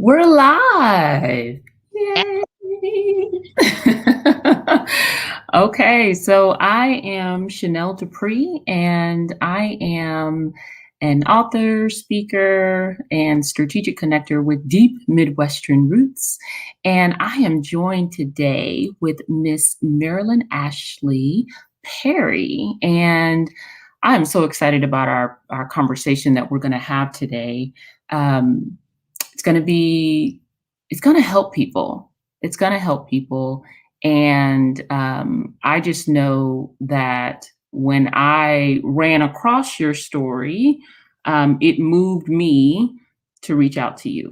We're live. Yeah. Yay. Okay, so I am Shanelle Dupree, and I am an author, speaker, and strategic connector with deep Midwestern roots. And I am joined today with Miss Marilyn Ashley Perry. And I'm so excited about our conversation that we're going to have today. Um, it's going to be it's going to help people. It's going to help people. And I just know that when I ran across your story, it moved me to reach out to you.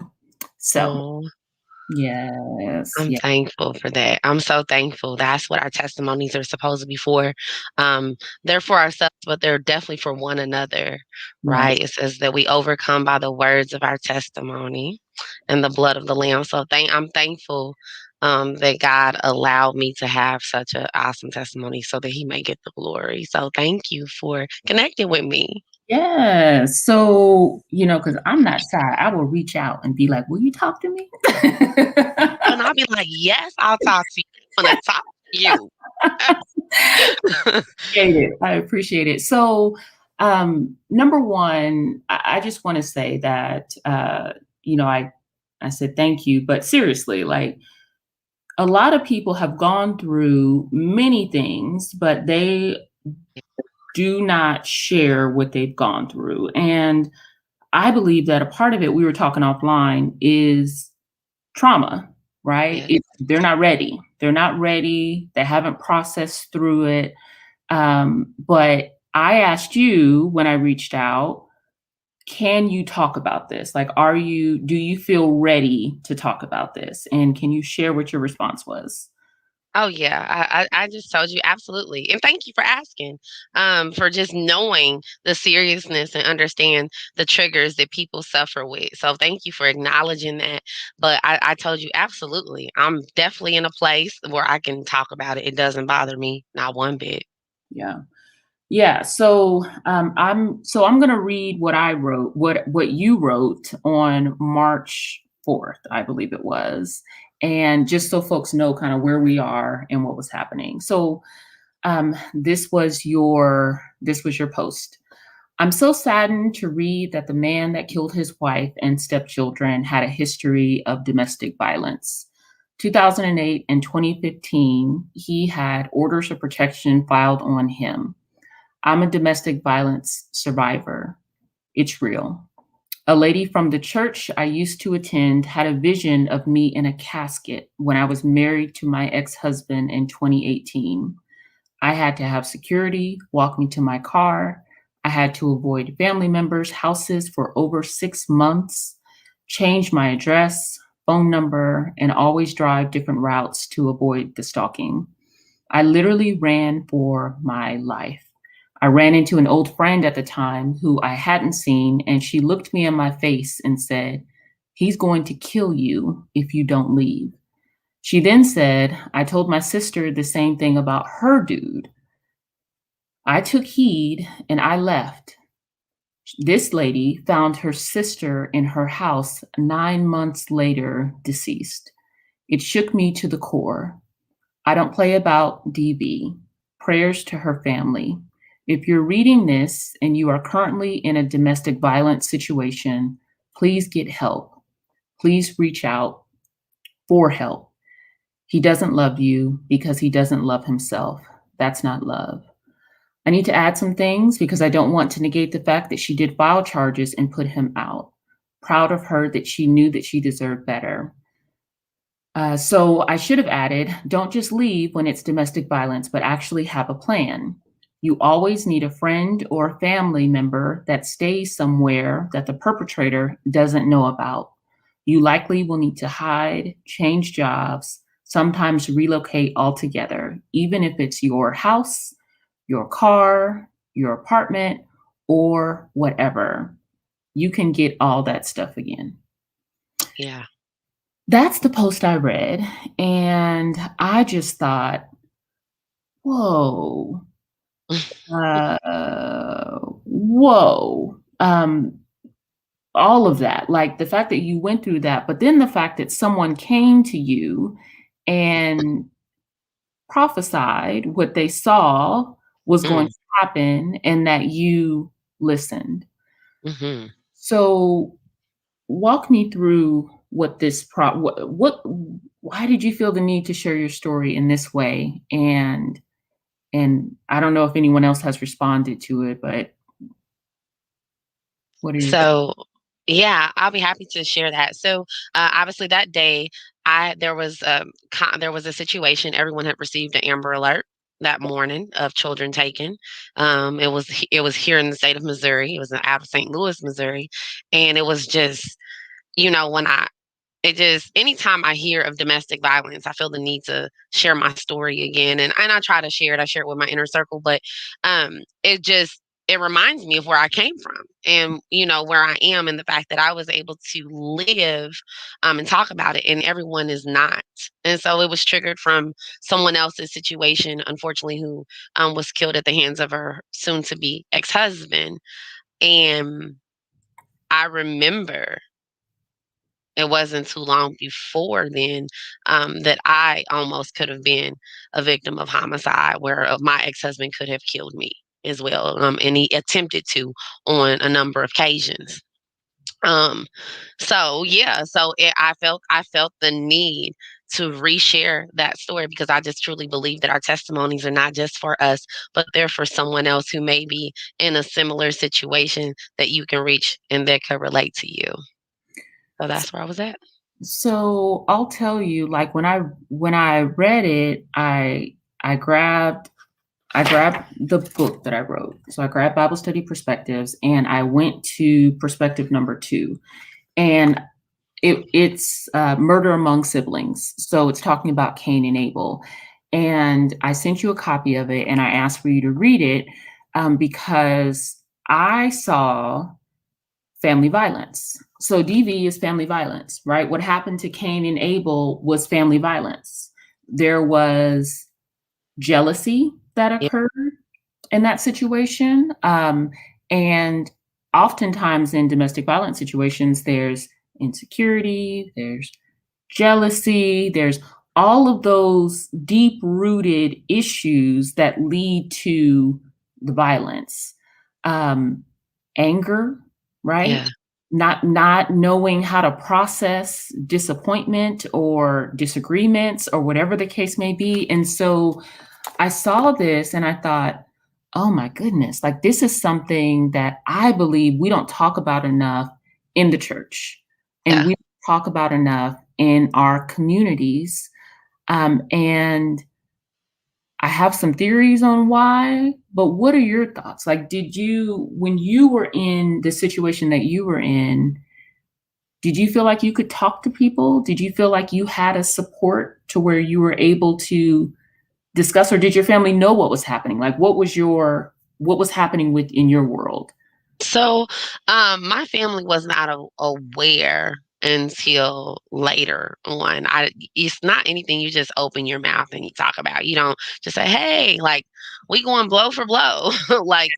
So Oh, yes, I'm yeah, thankful for that. I'm so thankful. That's what our testimonies are supposed to be for. Um, they're for ourselves, but they're definitely for one another, right, right? It says that we overcome by the words of our testimony and the blood of the Lamb. So I'm thankful that God allowed me to have such an awesome testimony so that He may get the glory. So thank you for connecting with me. yeah. So because I'm not shy, I will reach out and be like, "Will you talk to me?" And I'll be like, yes, I'll talk to you. I want to talk to you. Appreciate it. I appreciate it. So, number one, I just want to say that I said thank you, but seriously, like a lot of people have gone through many things, but they do not share what they've gone through. And I believe that a part of it, we were talking offline, is trauma, right? Yes. They're not ready. They're not ready. They haven't processed through it. But I asked you when I reached out, can you talk about this? Like, do you feel ready to talk about this? And can you share what your response was? Oh yeah, I just told you absolutely, and thank you for asking, for just knowing the seriousness and understand the triggers that people suffer with. So thank you for acknowledging that. But I told you absolutely, I'm definitely in a place where I can talk about it. It doesn't bother me, not one bit. Yeah. Yeah. So I'm gonna read what I wrote, what you wrote on March 4th, I believe it was. And just so folks know kind of where we are and what was happening. So this was your post. I'm so saddened to read that the man that killed his wife and stepchildren had a history of domestic violence. 2008 and 2015, he had orders of protection filed on him. I'm a domestic violence survivor. It's real. A lady from the church I used to attend had a vision of me in a casket when I was married to my ex husband in 2018. I had to have security walk me to my car. I had to avoid family members' houses for over 6 months, change my address, phone number, and always drive different routes to avoid the stalking. I literally ran for my life. I ran into an old friend at the time who I hadn't seen, and she looked me in my face and said, "He's going to kill you if you don't leave." She then said, "I told my sister the same thing about her dude." I took heed and I left. This lady found her sister in her house 9 months later, deceased. It shook me to the core. I don't play about DV. Prayers to her family. If you're reading this and you are currently in a domestic violence situation, please get help. Please reach out for help. He doesn't love you because he doesn't love himself. That's not love. I need to add some things because I don't want to negate the fact that she did file charges and put him out. Proud of her that she knew that she deserved better. So I should have added, don't just leave when it's domestic violence, but actually have a plan. You always need a friend or a family member that stays somewhere that the perpetrator doesn't know about. You likely will need to hide, change jobs, sometimes relocate altogether, even if it's your house, your car, your apartment, or whatever. You can get all that stuff again. Yeah. That's the post I read, and I just thought, "Whoa, whoa." all of that, like the fact that you went through that, but then the fact that someone came to you and prophesied what they saw was going Mm, to happen and that you listened. mhm. So walk me through what this what why did you feel the need to share your story in this way? And I don't know if anyone else has responded to it, but what are your thoughts? So, yeah, I'll be happy to share that. So, obviously that day, I there was a situation. Everyone had received an Amber Alert that morning of children taken. It was here in the state of Missouri. It was out of St. Louis, Missouri, and it was just, when it just anytime I hear of domestic violence, I feel the need to share my story again, and I try to share it. I share it with my inner circle, but it reminds me of where I came from, and where I am, and the fact that I was able to live and talk about it, and everyone is not. And so it was triggered from someone else's situation, unfortunately, who was killed at the hands of her soon-to-be ex-husband, and I remember it wasn't too long before then, that I almost could have been a victim of homicide, where my ex-husband could have killed me as well, and he attempted to on a number of occasions. Um, so yeah, I felt the need to reshare that story because I just truly believe that our testimonies are not just for us, but they're for someone else who may be in a similar situation that you can reach and that could relate to you. So that's where I was at. So I'll tell you, like when I read it, I grabbed I grabbed the book that I wrote. So I grabbed Bible Study Perspectives and I went to perspective number 2. And it's murder among siblings. So it's talking about Cain and Abel. And I sent you a copy of it and I asked for you to read it because I saw family violence. So DV is family violence, right? What happened to Cain and Abel was family violence. There was jealousy that Yeah, occurred in that situation. And oftentimes in domestic violence situations, there's insecurity, there's jealousy, there's all of those deep rooted issues that lead to the violence. Um, Anger, right? yeah, Not knowing how to process disappointment or disagreements or whatever the case may be. And so I saw this and I thought, oh my goodness, like this is something that I believe we don't talk about enough in the church and yeah. we don't talk about enough in our communities. And I have some theories on why, but what are your thoughts? Like, when you were in the situation that you were in, did you feel like you could talk to people? Did you feel like you had a support to where you were able to discuss, or did your family know what was happening? Like, what was happening within your world? So, my family was not aware until later on. It's not anything you just open your mouth and you talk about. You don't just say, "Hey, like we going blow for blow." Like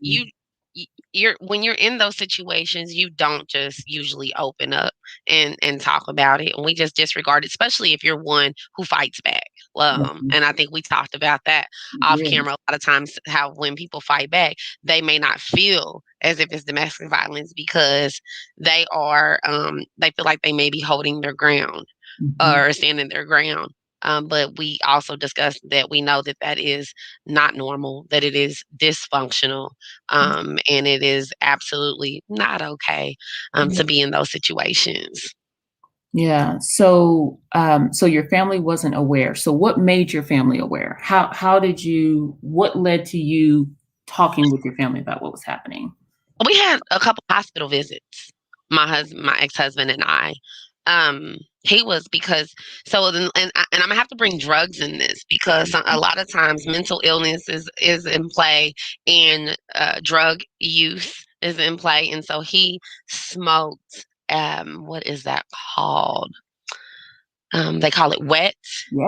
you're when you're in those situations, you don't just usually open up and talk about it, and we just disregard it, especially if you're one who fights back. Mhm. And I think we talked about that off Yeah. camera a lot of times. How when people fight back, they may not feel as if it's domestic violence because they feel like they may be holding their ground Mhm. or standing their ground. But we also discussed that we know that that is not normal, that it is dysfunctional, and it is absolutely not okay to be in those situations. Yeah. So your family wasn't aware. So what made your family aware? What led to you talking with your family about what was happening? We had a couple hospital visits, my ex-husband and I. He was because so then and Imma have to bring drugs in this because a lot of times mental illness is in play and, drug use is in play, and so he smoked, what is that called? They call it wet,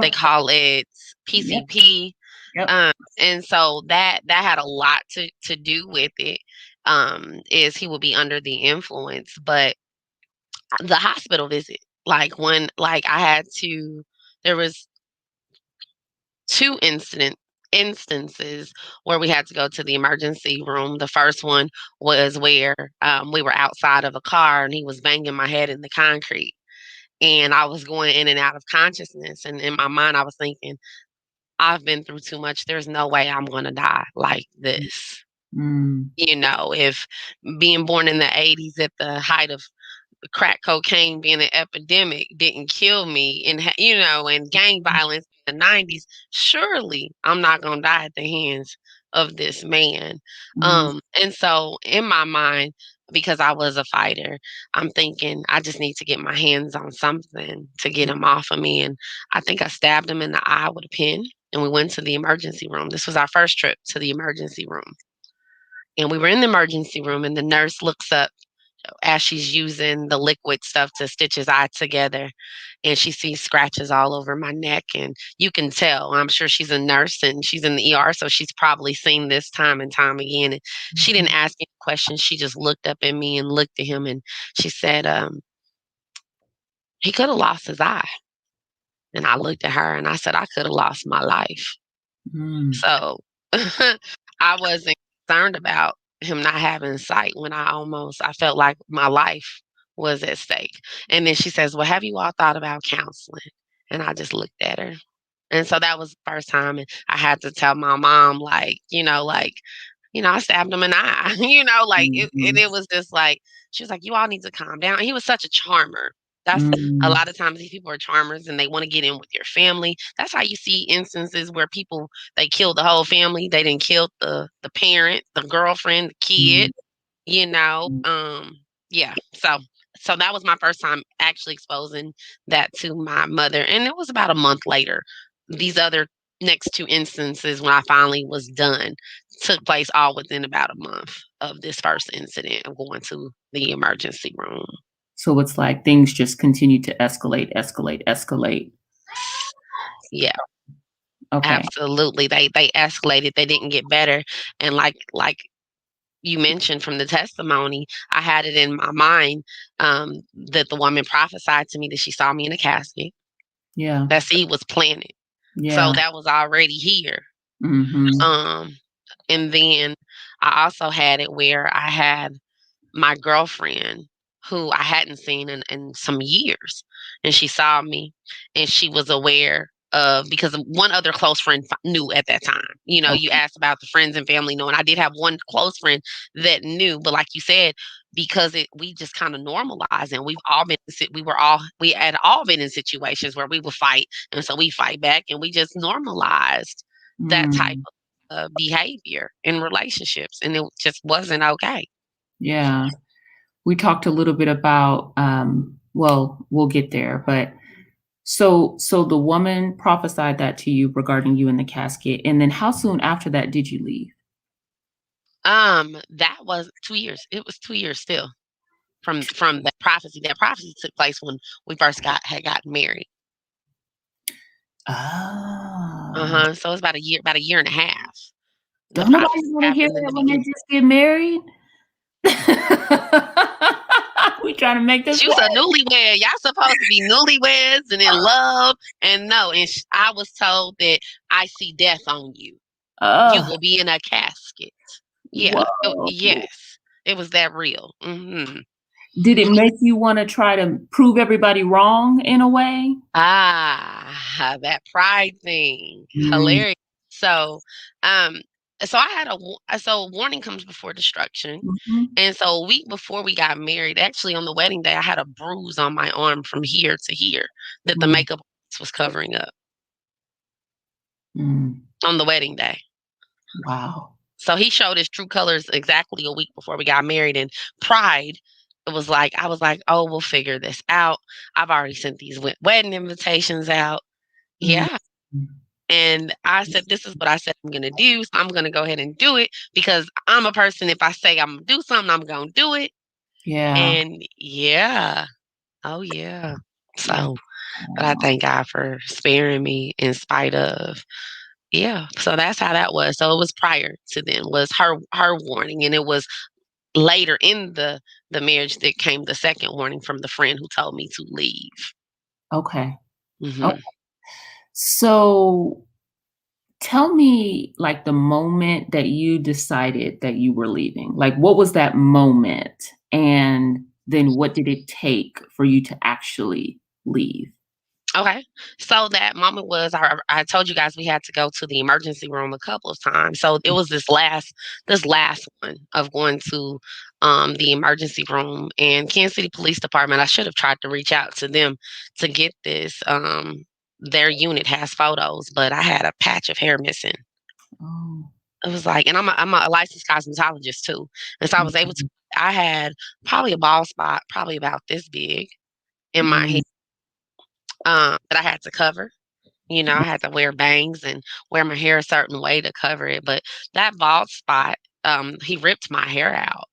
they Yep. call it Yep. PCP, Yep. um, and so that had a lot to do with it, is he would be under the influence, but the hospital visit. Like, when like, I had to there was 2 instances where we had to go to the emergency room. The first one was where, we were outside of a car, and he was banging my head in the concrete, and I was going in and out of consciousness, and in my mind, I was thinking, "I've been through too much. There's no way I'm gonna die like this." Mm, If being born in the '80s at the height of crack cocaine being an epidemic didn't kill me, and and gang violence in the '90s, surely I'm not gonna die at the hands of this man. mm, And so in my mind, because I was a fighter, I'm thinking I just need to get my hands on something to get him off of me. And I think I stabbed him in the eye with a pin, and we went to the emergency room. This was our first trip to the emergency room. And we were in the emergency room, and the nurse looks up as she's using the liquid stuff to stitch his eye together, and she sees scratches all over my neck, and you can tell. I'm sure she's a nurse and she's in the ER, so she's probably seen this time and time again. And she didn't mhm, ask any questions. She just looked up at me and looked at him, and she said, "He could have lost his eye." And I looked at her and I said, "I could have lost my life." mm, So I wasn't concerned about him not having sight when I felt like my life was at stake. And then she says, "Well, have you all thought about counseling?" And I just looked at her. And so that was the first time, and I had to tell my mom, I stabbed him in the eye, and mhm, it was just like, she was like, "You all need to calm down." He was such a charmer. That's a mm, lot of times these people are charmers and they want to get in with your family. That's how you see instances where people, they kill the whole family. They didn't kill the parent, the girlfriend, the mm, kid, you know. mm. Yeah. So that was my first time actually exposing that to my mother. And it was about a month later. These other next 2 instances, when I finally was done, took place all within about a month of this first incident of going to the emergency room. So it's like things just continue to escalate, escalate, escalate. Yeah, Okay. absolutely. They escalated. They didn't get better. And like you mentioned from the testimony, I had it in my mind, that the woman prophesied to me that she saw me in a casket. Yeah. That seed was planted. Yeah. So that was already here. Mhm. Um, and then I also had it where I had my girlfriend, who I hadn't seen in some years, and she saw me, and she was aware of, because one other close friend knew at that time. You Okay. asked about the friends and family knowing. I did have one close friend that knew, but like you said, because we just kind of normalized, and we had all been in situations where we would fight, and so we fight back, and we just normalized that type Mm. of behavior in relationships, and it just wasn't okay. Yeah. We talked a little bit about, well, we'll get there, but so the woman prophesied that to you regarding you in the casket, and then how soon after that did you leave? That was 2 years. It was 2 years still from that prophecy. That prophecy took place when we first had gotten married. Oh. Uh-huh. So it's about a year and a half. The Don't nobody prophecy wanna hear happened in that the when they beginning. just get married? We trying to make this She was a work. newlywed. Y'all supposed to be newlyweds and in love, and no, and I was told that I see death on you. You Ugh, will be in a casket. Yeah. whoa. Yes. It was that real. Did it make you wanna try to prove everybody wrong in a way? Ah, that pride thing. Mm, Hilarious. So, um, so I had so warning comes before destruction. mhm, And so a week before we got married, actually on the wedding day, I had a bruise on my arm from here to here that the mm, makeup artist was covering up mm. on the wedding day. Wow. So he showed his true colors exactly a week before we got married. And pride, it was like, I was like, "Oh, we'll figure this out. I've already sent these wedding invitations out." Mm, Yeah. And I said, "This is what I said I'm gonna do, so I'm gonna go ahead and do it, because I'm a person, if I say I'm gonna do something, I'm gonna do it." yeah. And yeah. Oh, yeah. So, but I thank God for sparing me in spite of. Yeah, so that's how that was. So it was prior to then, was her warning, and it was later in the marriage that came the second warning from the friend who told me to leave. Okay. Oh, Mhm. so tell me, like, the moment that you decided that you were leaving. Like, what was that moment? And then what did it take for you to actually leave? Okay. So that moment was I told you guys we had to go to the emergency room a couple of times. So it was this last one of going to the emergency room and Kansas City Police Department. I should have tried to reach out to them to get this. Their unit has photos, but I had a patch of hair missing. Oh. It was like, and I'm a licensed cosmetologist too, and so I was able to. Mhm. I had probably a bald spot, probably about this big in my Mm. head, that I had to cover. I had to wear bangs and wear my hair a certain way to cover it, but that bald spot, he ripped my hair out.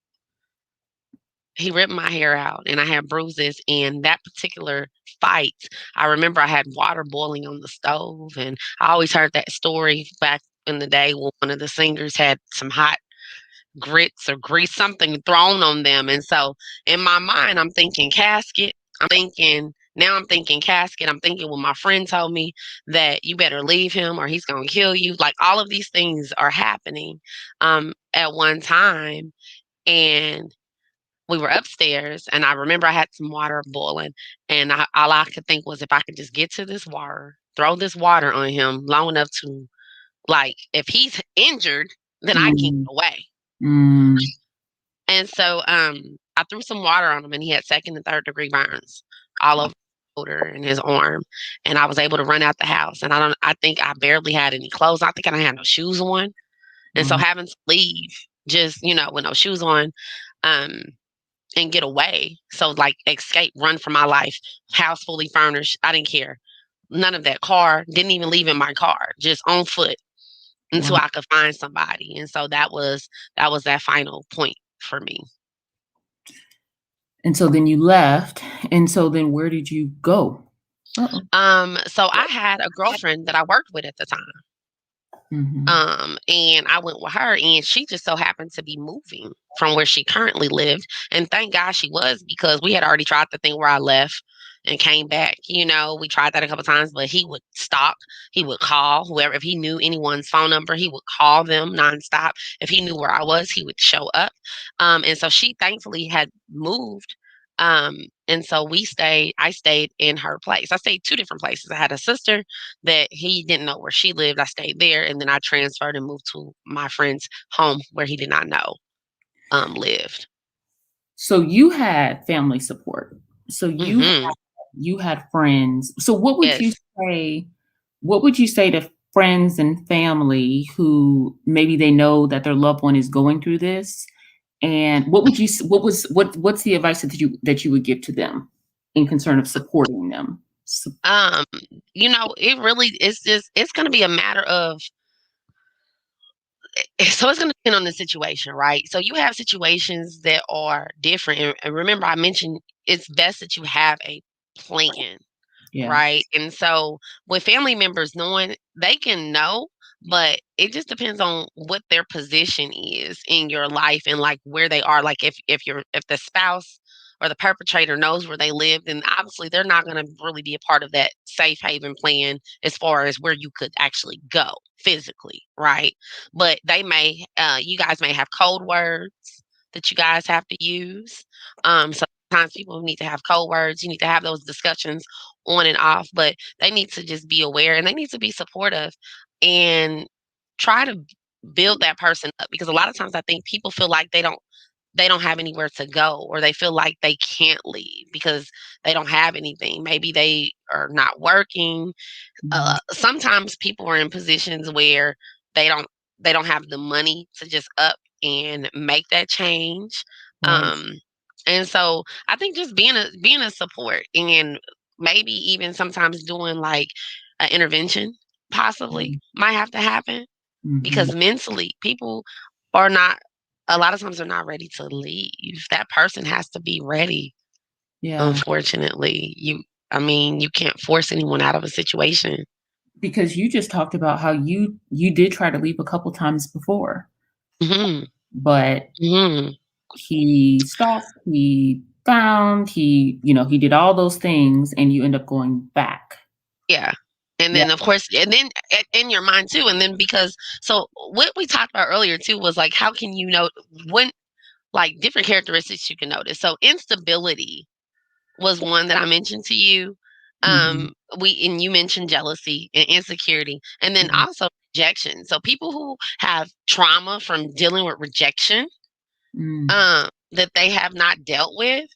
He ripped my hair out, and I had bruises, and that particular fight, I remember I had water boiling on the stove, and I always heard that story back in the day when one of the singers had some hot grits or grease, something thrown on them. And so in my mind, I'm thinking casket. I'm thinking casket. I'm thinking when my friend told me that you better leave him or he's going to kill you. Like all of these things are happening at one time. And we were upstairs, and I remember I had some water boiling. And all I could think was if I could just get to this water, throw this water on him long enough to, like, if he's injured, then I can get Mm. away. Mm. And so, I threw some water on him, and he had second and third degree burns all over his shoulder and his arm. And I was able to run out the house. And I think I barely had any clothes. I think I didn't have no shoes on. And so Wow. having to leave just, with no shoes on, um, and get away. So like escape, run for my life, house fully furnished. I didn't care. None of that. Car, didn't even leave in my car, just on foot until Wow. I could find somebody. And so that was that final point for me. And so then you left, and so then where did you go? Uh-oh. So I had a girlfriend that I worked with at the time. Mhm. And I went with her, and she just so happened to be moving from where she currently lived. And thank God she was, because we had already tried the thing where I left and came back. We tried that a couple times, but he would stop. He would call whoever, if he knew anyone's phone number, he would call them nonstop. If he knew where I was, he would show up. And so she thankfully had moved. Um, and so I stayed in her place. I stayed two different places. I had a sister that he didn't know where she lived. I stayed there, and then I transferred and moved to my friend's home where he did not know lived. So you had family support. So Mhm. you had friends. So what would you Yes. say to friends and family who maybe they know that their loved one is going through this? And what would you s what's the advice that you would give to them in concern of supporting them? Um, it really it's gonna be a matter of so it's gonna depend on the situation, right? So you have situations that are different. And remember I mentioned it's best that you have a plan. Yeah. Right? And so with family members knowing, they can know, but it just depends on what their position is in your life and like where they are. Like if the spouse or the perpetrator knows where they live, then obviously they're not going to really be a part of that safe haven plan as far as where you could actually go physically, right? But you guys may have code words that you guys have to use. Sometimes people need to have code words. You need to have those discussions on and off, but they need to just be aware and they need to be supportive and try to build that person up, because a lot of times I think people feel like they don't have anywhere to go, or they feel like they can't leave because they don't have anything. Maybe they are not working. Mhm. Sometimes people are in positions where they don't they don't have the money to just up and make that change. Right. Um, and so I think just being a support, and maybe even sometimes doing like an intervention possibly Mhm. might have to happen, Mhm. because mentally people are not a lot of times they're not ready to leave. That person has to be ready. Yeah. Unfortunately, you can't force anyone out of a situation. Because you just talked about how you did try to leave a couple times before, Mhm. but Mhm. he stalked, he found, he did all those things, and you end up going back. Yeah. And Yeah. then, of course, and then in your mind too. And then because, so what we talked about earlier too was like, how can you know when, like different characteristics you can notice. So instability was one that I mentioned to you. Mhm. And you mentioned jealousy and insecurity, and then Mhm. also rejection. So people who have trauma from dealing with rejection, Mm. that they have not dealt with,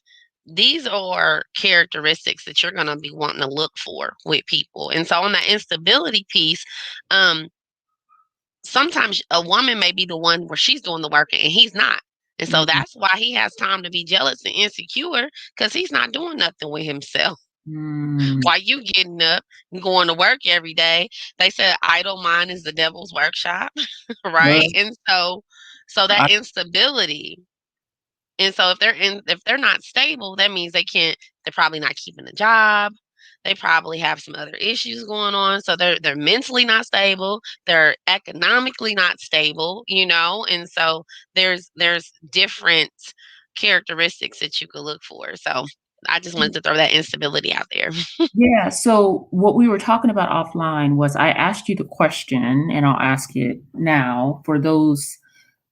these are characteristics that you're going to be wanting to look for with people. And so on that instability piece, um, sometimes a woman may be the one where she's doing the work and he's not. And so Mm. that's why he has time to be jealous and insecure because he's not doing nothing with himself. Mm. While you getting up and going to work every day, they said idle mind is the devil's workshop, right? Well, And so I that instability. And so if they're not stable, that means they're probably not keeping a job. They probably have some other issues going on. So they're mentally not stable, they're economically not stable, and so there's different characteristics that you could look for. So I just wanted to throw that instability out there. Yeah, so what we were talking about offline was I asked you the question, and I'll ask it now for those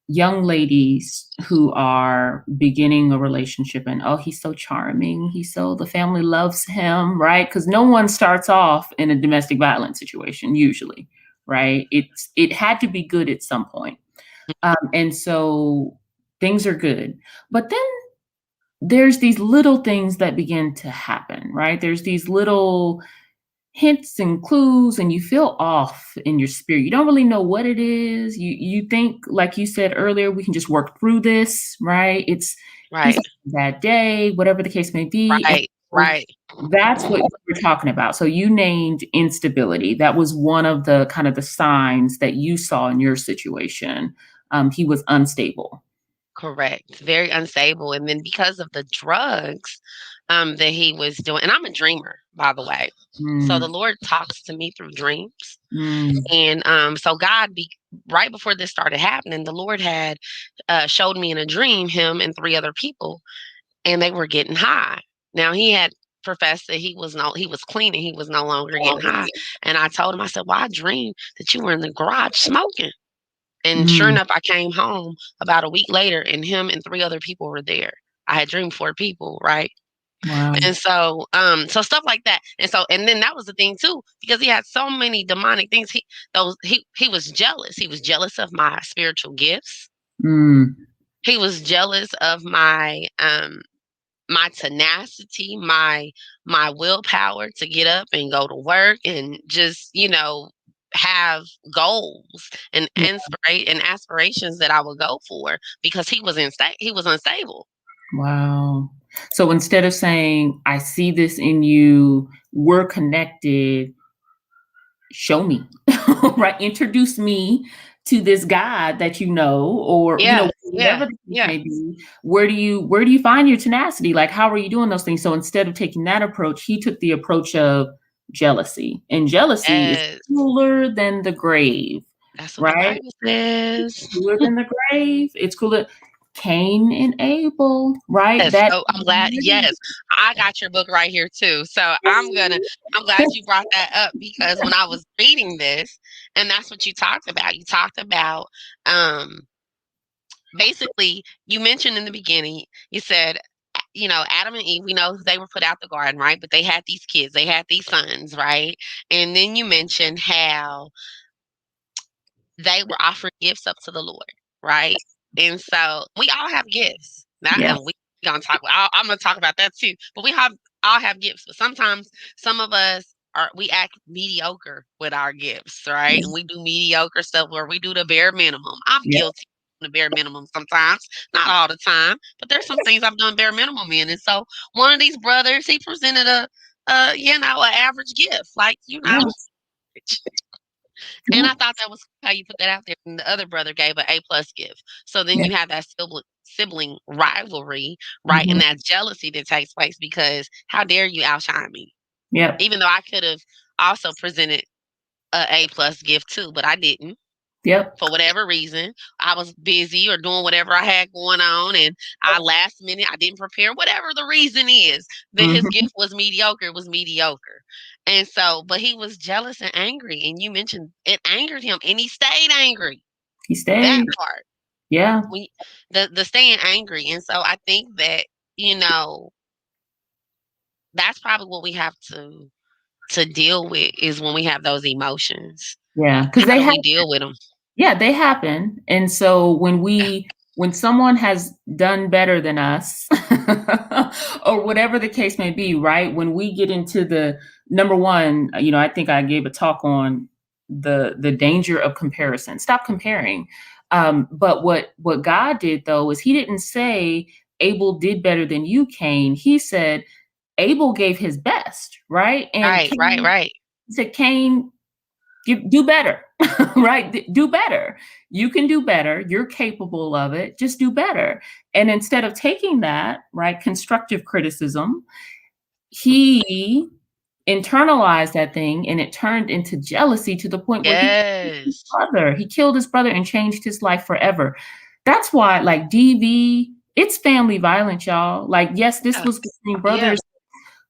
young ladies who are beginning a relationship and, oh, he's so charming. The family loves him, right? Because no one starts off in a domestic violence situation usually, right? It had to be good at some point. And so things are good. But then there's these little things that begin to happen, right? There's these little hints and clues, and you feel off in your spirit. You don't really know what it is. You think, like you said earlier, we can just work through this, right? He's Right, having a bad day, whatever the case may be. And right, so right. that's what we're talking about. So you named instability. That was one of the kind of the signs that you saw in your situation. He was unstable. Correct. Very unstable. And then because of the drugs that he was doing, and I'm a dreamer, by the way. So the Mm, Lord talks to me through dreams. mm, And so right before this started happening, the Lord had showed me in a dream him and three other people, and they were getting high. Now he had professed that he was clean and he was no longer getting high. And I told him, I said, well, I dreamed that you were in the garage smoking. And sure mm. enough, I came home about a week later, and him and three other people were there. I had dreamed 4 people, right? Wow. And so stuff like that. And then that was the thing too, because he had so many demonic things. He was jealous. He was jealous of my spiritual gifts. Mm, He was jealous of my tenacity, my willpower to get up and go to work and just, have goals and yeah. aspirations that I would go for because he was unstable. Wow. So instead of saying, I see this in you, we're connected, show me, right? Introduce me to this God that you know, or Yeah, yeah, whatever the case yeah. may be. Where do you find your tenacity? Like, how are you doing those things? So instead of taking that approach, he took the approach of jealousy. And jealousy is Yes, cooler than the grave, that's what the right? Bible says. Cooler than the grave. It's cooler. Cain and Abel, right? Yes, That so I'm glad. Yes, I got your book right here too. So I'm glad you brought that up because when I was reading this, and that's what you talked about. You talked about, um, basically, you mentioned in the beginning, you said, Adam and Eve, we know they were put out the garden, right? But they had these kids, they had these sons, right? And then you mentioned how they were offering gifts up to the Lord, right? And so we all have gifts. Now, yeah. and we gonna talk. I'm gonna talk about that too. But we all have gifts. But sometimes some of us we act mediocre with our gifts, right? Yeah. And we do mediocre stuff where we do the bare minimum. I'm Yeah. guilty of the bare minimum sometimes, not all the time, but there's some things I've done bare minimum in. And so one of these brothers, he presented an average gift, like Yeah. and Yeah. I thought that was how you put that out there. And the other brother gave an A+ gift. So then Yeah. you have that sibling rivalry, right? Mhm. And that jealousy that takes place because how dare you outshine me? Yep. Even though I could have also presented a A+ gift too, but I didn't. Yep. For whatever reason, I was busy or doing whatever I had going on, and I last minute I didn't prepare. Whatever the reason is, that his Hmm. gift was mediocre, was mediocre. And so, but he was jealous and angry, and you mentioned it angered him, and he stayed angry. He That stayed. part, Yeah. we the staying angry, and so I think that you know that's probably what we have to deal with is when we have those emotions. Yeah. Because How they do have. we deal with them? Yeah, they happen. And so when someone has done better than us or whatever the case may be, right? When we get into the number one, I think I gave a talk on the danger of comparison. Stop comparing. But what God did though is he didn't say Abel did better than you, Cain. He said Abel gave his best, right? And Right, right, Cain right. he said, Cain, do better, right? Do better. You can do better. You're capable of it. Just do better. And instead of taking that, right, constructive criticism, he internalized that thing and it turned into jealousy to the point where he killed his Yes, brother. He killed his brother and changed his life forever. That's why, like DV, it's family violence, y'all. Like, yes, this yeah, was between yeah, brothers,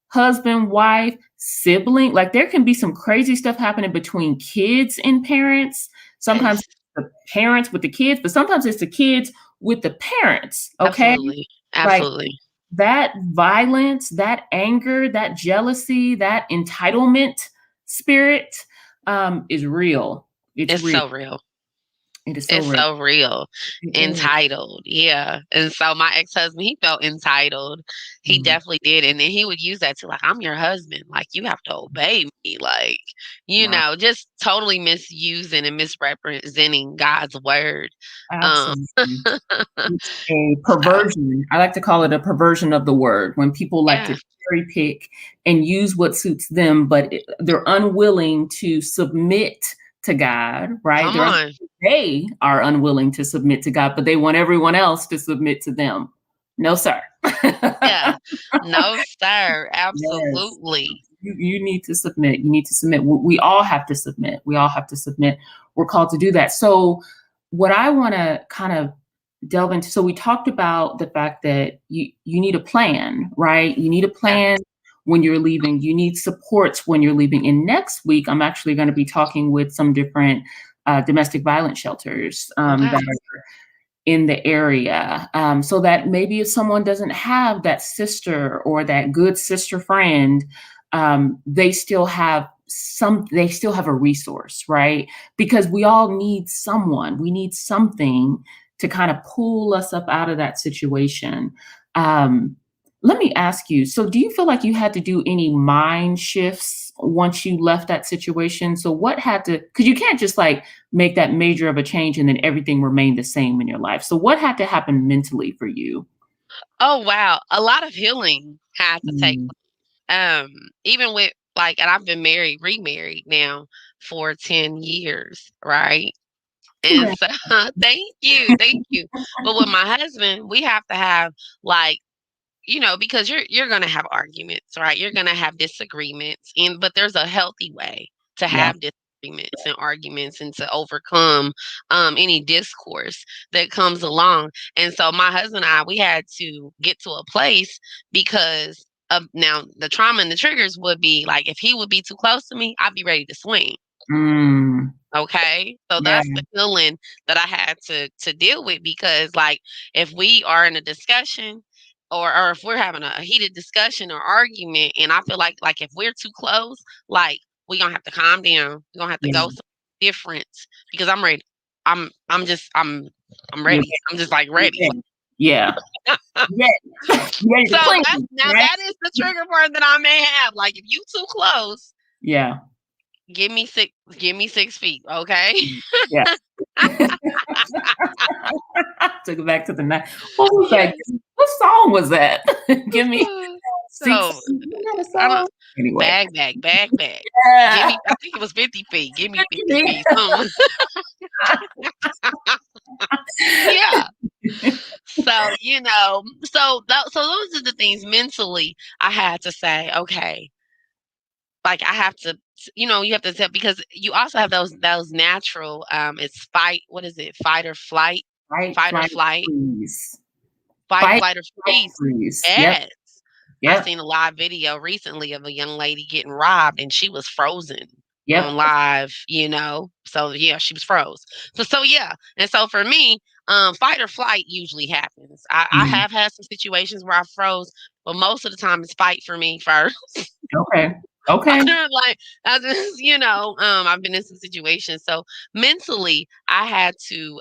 husband, wife, sibling. Like there can be some crazy stuff happening between kids and parents. Sometimes yes, it's the parents with the kids, but sometimes it's the kids with the parents. Okay. absolutely, Like absolutely. that violence, that anger, that jealousy, that entitlement spirit is real. It's It's real. so real. It is so It's real. so real. It is. Entitled, yeah. And so my ex-husband, he felt entitled. He Mhm. definitely did, and then he would use that to like, "I'm your husband, like, you have to obey me," like, Wow. just totally misusing and misrepresenting God's word. Um, Absolutely. It's a so perversion. I like to call it a perversion of the word when people like to yeah, cherry pick and use what suits them, but they're unwilling to submit to God, right? come on. They are unwilling to submit to God, but they want everyone else to submit to them. No, sir. Yeah. No, sir, Yes. absolutely. You need to submit. You need to submit. We all have to submit. We all have to submit. We're called to do that. So, what I want to kind of delve into. So, we talked about the fact that you need a plan, right? You need a Yeah. plan when you're leaving. You need supports when you're leaving. And next week, I'm actually going to be talking with some different domestic violence shelters Oh, that wow. are in the area, so that maybe if someone doesn't have that sister or that good sister friend, they still have they still have a resource, right? Because we all need someone, we need something to kind of pull us up out of that situation. um, Let me ask you, so do you feel like you had to do any mind shifts once you left that situation? So what had to, because you can't just like make that major of a change and then everything remained the same in your life. So what had to happen mentally for you? Oh, wow. A lot of healing had to take Mm. um, even with like and I've been married remarried now for 10 years, right? And Congrats. so thank you, thank you. But with my husband, we have to have, like, because you're gonna have arguments, right? You're gonna have disagreements, but there's a healthy way to Yeah. have disagreements and arguments and to overcome any discourse that comes along. And so my husband and I, we had to get to a place because of now the trauma and the triggers would be like if he would be too close to me, I'd be ready to swing. Mm. Okay. So Yeah. that's the feeling that I had to deal with because like if we are in a discussion or if we're having a heated discussion or argument and I feel like if we're too close, like we're gonna have to calm down. We're gonna have to Yeah. go somewhere different because I'm ready. I'm You're, ready. I'm just like you're ready. ready. Yeah. Yeah. You ready So to clean, that's now right? that is the trigger part that I may have. Like if you too close, Yeah. give me 6 feet, okay? Yeah. Took it back to the night. What was that? Yes. What song was that? Give me six. So Isn't that a I don't song? Anyway. bag. Give Yeah. me I think it was 50 feet. Give me 50 Give feet. Yeah. So, so those are the things mentally I had to say, okay, like, I have to, you have to tell, because you also have those natural, it's fight, what is it? Fight, Fight or flight, flight, freeze. fight, Fight, flight, or flight, freeze. freeze. Yep, Yes. I yep, seen a live video recently of a young lady getting robbed, and she was frozen on yep. live, So, yeah, she was froze. So, yeah, and so for me, fight or flight usually happens. I Mm, have had some situations where I froze, but most of the time it's fight for me first. okay, okay. Like, I just, I've been in some situations. So mentally, I had to,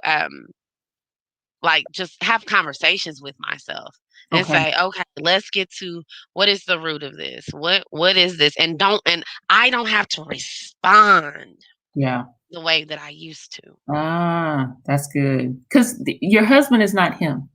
like, just have conversations with myself and Okay. say, okay, let's get to what is the root of this? What is this? And I don't have to respond Yeah. the way that I used to. Ah, that's good. Because your husband is not him,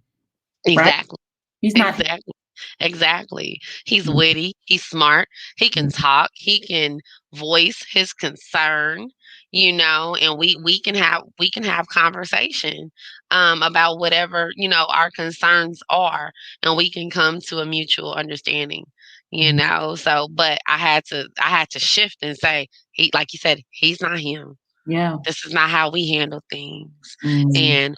right? Exactly. He's not him. Exactly. Exactly. He's Mm, witty, he's smart, he can mm, talk, he can voice his concern, and we can have conversation about whatever, our concerns are, and we can come to a mutual understanding. mm. So but I had to shift and say, he, like you said, he's not him. Yeah. This is not how we handle things. Mm, And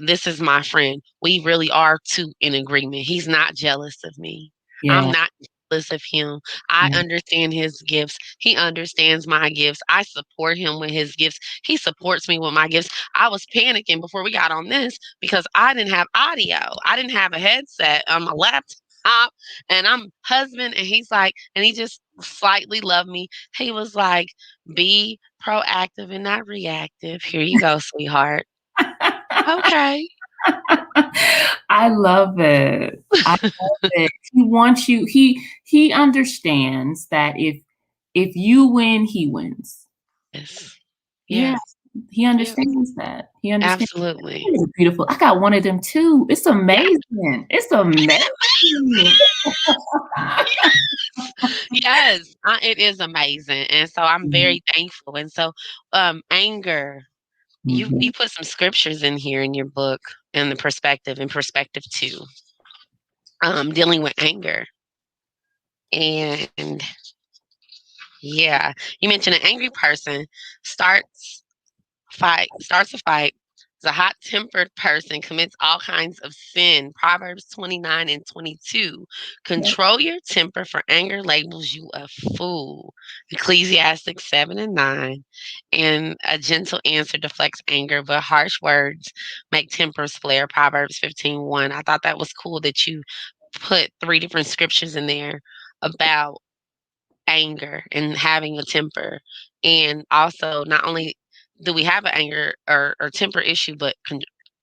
this is my friend. We really are two in agreement. He's not jealous of me. I'm yeah, not jealous of him. I yeah. understand his gifts. He understands my gifts. I support him with his gifts. He supports me with my gifts. I was panicking before we got on this because I didn't have audio. I didn't have a headset on my laptop. And I'm husband, and he's like, and he just slightly loved me. He was like, be proactive and not reactive. Here you go, sweetheart. Okay. I love it. I love it. He wants you he understands that if you win, he wins. Yes. Yeah, Yes. he Yes. understands that. He understands that Absolutely. is beautiful. I got one of them too. It's Yes. amazing. It's amazing. Yes. It is amazing. And so I'm Mhm, very thankful. And so, anger, you mhm. put some scriptures in here in your book, and the perspective and perspective two, dealing with anger. And yeah, you mentioned an angry person starts starts a fight. Is a hot-tempered person commits all kinds of sin. Proverbs 29 and 22. Yep, Control your temper, for anger labels you a fool. Ecclesiastes 7 and 9. And a gentle answer deflects anger, but harsh words make tempers flare. Proverbs 15:1. I thought that was cool that you put three different scriptures in there about anger and having a temper. And also, not only do we have an anger or temper issue, but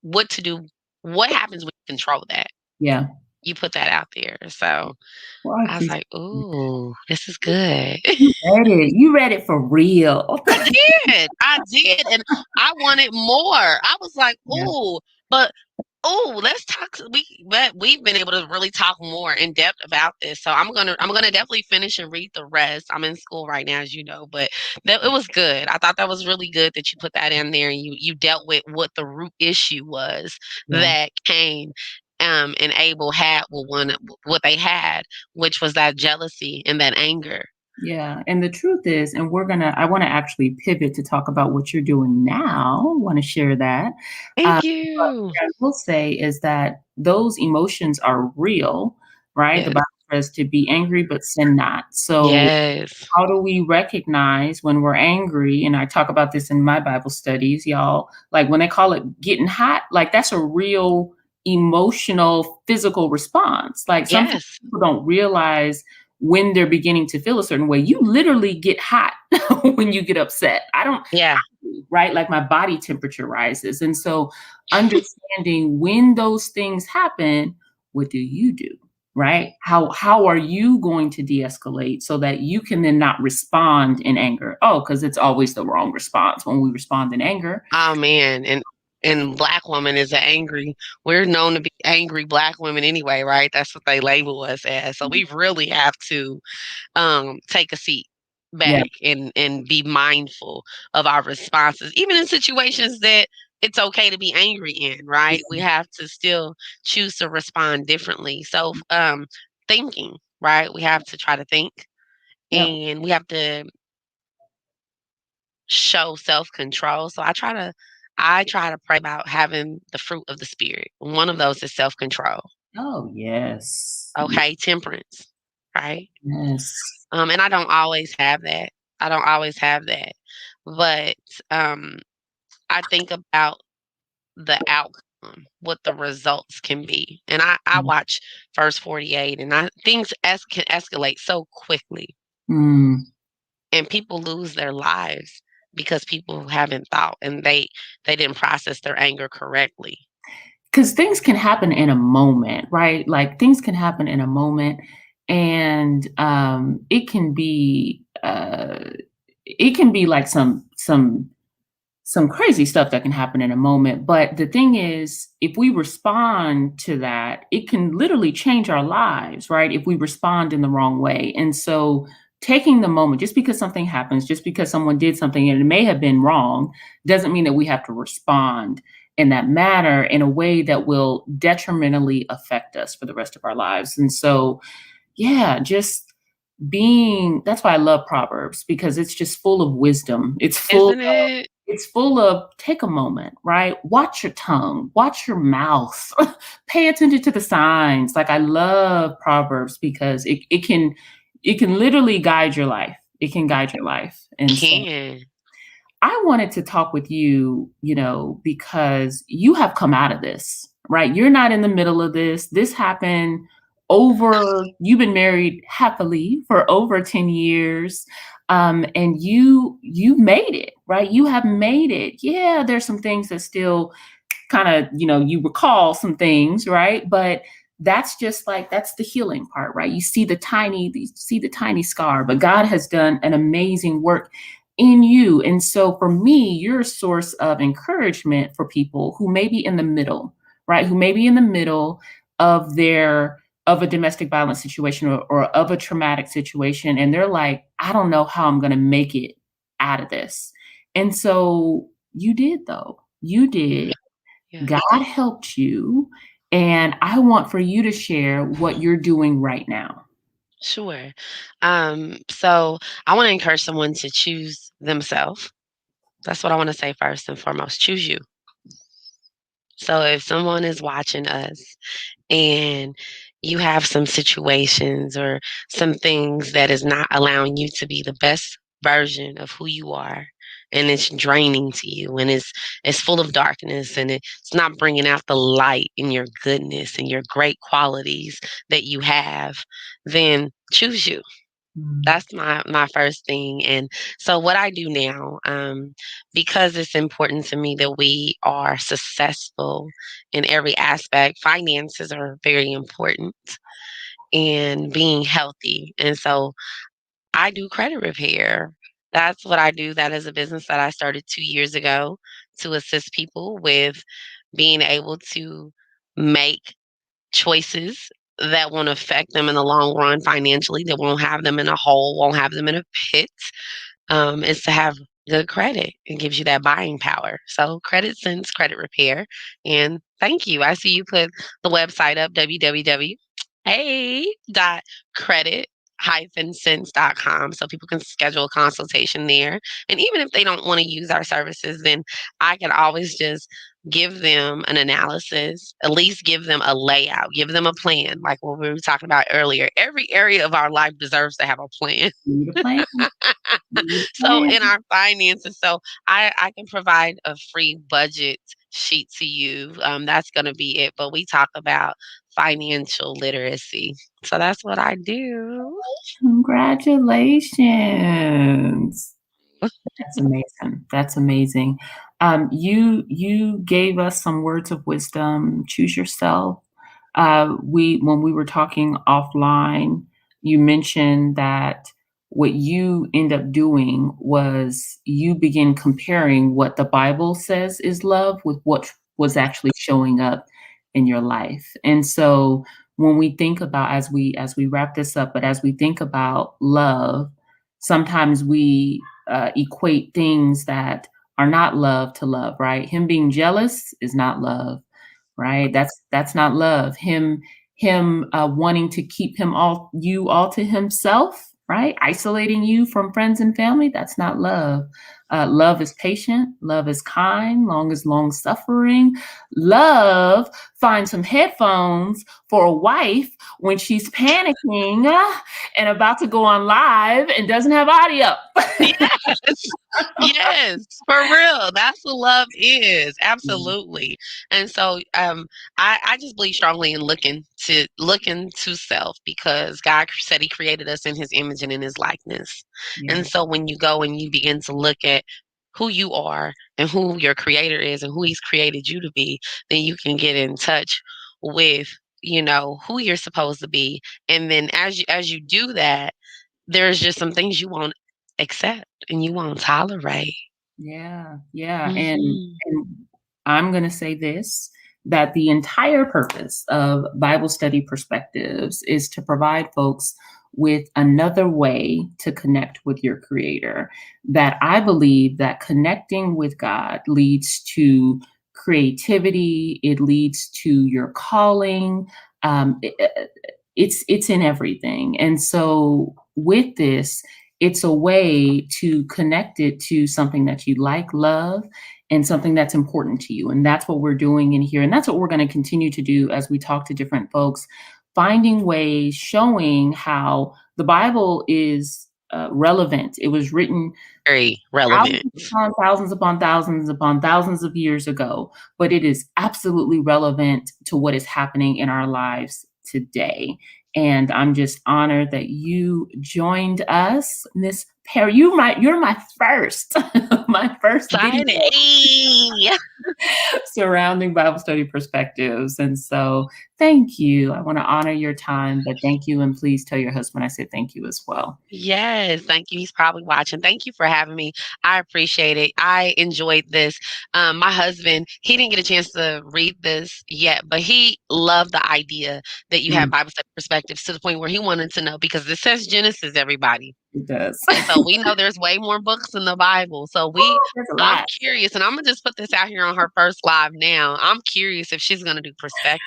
what to do, what happens when you control that? yeah. You put that out there. So Well, I I was appreciate like, it. ooh, this is good. You read it. You read it for real. I did. I did. And I wanted more. I was like, Yeah, ooh, but oh, let's talk. We've been able to really talk more in depth about this, so I'm gonna definitely finish and read the rest. I'm in school right now, as you know, but it was good. I thought that was really good that you put that in there, and you dealt with what the root issue was yeah. that Cain, and Abel had with what they had, which was that jealousy and that anger. Yeah, and the truth is, and I want to actually pivot to talk about what you're doing now. Want to share that. Thank But you. what I will say is that those emotions are real, right? The Yes. Bible says to be angry, but sin not. So, Yes. how do we recognize when we're angry? And I talk about this in my Bible studies, y'all. Like when they call it getting hot, like that's a real emotional, physical response. Like sometimes Yes. people don't realize when they're beginning to feel a certain way. You literally get hot when you get upset. I don't, Yeah. right? Like my body temperature rises. And so understanding when those things happen, what do you do? Right? How are you going to de-escalate so that you can then not respond in anger? Oh, because it's always the wrong response when we respond in anger. Oh man, and black woman is an angry. We're known to be angry black women anyway, right? That's what they label us as. So we really have to take a seat Yeah, back and be mindful of our responses, even in situations that it's okay to be angry in, right? We have to still choose to respond differently. So thinking, right? We have to try to think Yep. and we have to show self-control. So I try to pray about having the fruit of the spirit. One of those is self-control. Oh, yes. Okay, temperance, right? Yes. And I don't always have that. I don't always have that. But um I think about the outcome, what the results can be. And I watch First 48, and things can escalate so quickly, Mm. and people lose their lives because people haven't thought, and they didn't process their anger correctly. Because things can happen in a moment, right? Like things can happen in a moment, and it can be like some crazy stuff that can happen in a moment. But the thing is, if we respond to that, it can literally change our lives, right? If we respond in the wrong way. And so taking the moment, just because something happens, just because someone did something and it may have been wrong, doesn't mean that we have to respond in that manner in a way that will detrimentally affect us for the rest of our lives. And so, yeah, just being that's why I love Proverbs because it's just full of wisdom. Isn't it? It's full of take a moment, right? Watch your tongue, watch your mouth, pay attention to the signs. Like I love Proverbs because it can literally guide your life. It can guide your life. And so Can. I wanted to talk with you, because you have come out of this, right? You're not in the middle of this. This happened you've been married happily for over 10 years. And you made it, right? You have made it. Yeah, there's some things that still kind of, you recall some things, right? But that's the healing part, right? You see the tiny scar, but God has done an amazing work in you. And so for me, you're a source of encouragement for people who may be in the middle, right? Who may be in the middle of of a domestic violence situation or of a traumatic situation. And they're like, I don't know how I'm going to make it out of this. And so you did, though. You did. Yes. God helped you. And I want for you to share what you're doing right now. Sure. So I want to encourage someone to choose themselves. That's what I want to say first and foremost. Choose you. So if someone is watching us and you have some situations or some things that is not allowing you to be the best version of who you are, and it's draining to you, and it's full of darkness, and it's not bringing out the light in your goodness and your great qualities that you have, then choose you. Mm. That's my first thing. And so what I do now, because it's important to me that we are successful in every aspect, finances are very important, and being healthy. And so I do credit repair. That's what I do. That is a business that I started 2 years ago to assist people with being able to make choices that won't affect them in the long run financially, that won't have them in a hole, won't have them in a pit, is to have good credit. It gives you that buying power. So Credit Sense Credit Repair. And thank you. I see you put the website up, www. Hey, dot credit sense.com, so people can schedule a consultation there. And even if they don't want to use our services, then I can always just give them an analysis, at least give them a layout, give them a plan, like what we were talking about earlier. Every area of our life deserves to have a plan. You need a plan. You need a So plan. in our finances, so I can provide a free budget sheet to you. That's going to be it. But we talk about financial literacy. So that's what I do. Congratulations. That's amazing. That's amazing. You gave us some words of wisdom. Choose yourself. We when we were talking offline, you mentioned that what you end up doing was you begin comparing what the Bible says is love with what was actually showing up in your life. And so when we think about as we wrap this up, but as we think about love, sometimes we equate things that are not love to love, right? Him being jealous is not love, right? That's not love. Him wanting to keep you all to himself, right? Isolating you from friends and family, that's not love. Love is patient. Love is kind. Long suffering. Love finds some headphones for a wife when she's panicking and about to go on live and doesn't have audio. Yes. Yes, for real. That's what love is. Mm, Absolutely. And so I just believe strongly in looking to self because God said he created us in his image and in his likeness. yeah, And so when you go and you begin to look at who you are and who your creator is and who he's created you to be, then you can get in touch with, who you're supposed to be. And then as you do that, there's just some things you won't accept and you won't tolerate. yeah, yeah. Mhm. And I'm going to say this, that the entire purpose of Bible study perspectives is to provide folks with another way to connect with your creator. That I believe that connecting with God leads to creativity, it leads to your calling. It's in everything. And so with this, it's a way to connect it to something that you like, love, and something that's important to you. And that's what we're doing in here. And that's what we're going to continue to do as we talk to different folks, finding ways, showing how the Bible is relevant. It was written Very relevant. thousands of years ago, but it is absolutely relevant to what is happening in our lives today. And I'm just honored that you joined us, Miss Perry. You're my first, my first video Exciting. surrounding Bible study perspectives. And so thank you. I want to honor your time, but thank you. And please tell your husband I said thank you as well. Yes, thank you. He's probably watching. Thank you for having me. I appreciate it. I enjoyed this. My husband, he didn't get a chance to read this yet, but he loved the idea that you have Mm, Bible study perspectives to the point where he wanted to know because it says Genesis, everybody. it does. And so we know there's way more books in the Bible. So There's a I'm lot. curious, and I'm gonna just put this out here on her first live now. I'm curious if she's gonna do perspective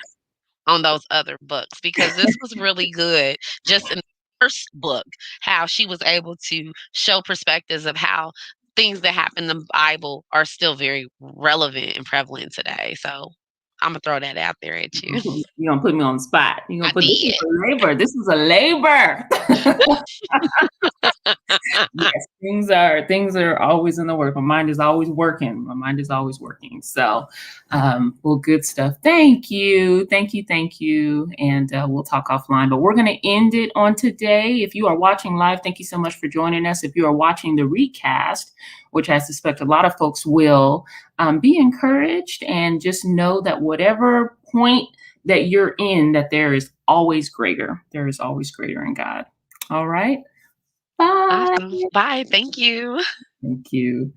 on those other books because this was really good. Just in the first book, how she was able to show perspectives of how things that happen in the Bible are still very relevant and prevalent today. So I'm gonna throw that out there at you. You're gonna put me on the spot. You're I gonna put this is did. a labor. This is a labor. Yes, things are always in the work. My mind is always working. My mind is always working. So, well, good stuff. Thank you, thank you, thank you. And we'll talk offline. But we're going to end it on today. If you are watching live, thank you so much for joining us. If you are watching the recast, which I suspect a lot of folks will, be encouraged and just know that whatever point that you're in, that there is always greater. There is always greater in God. All right. Bye. Awesome. Bye. Thank you. Thank you.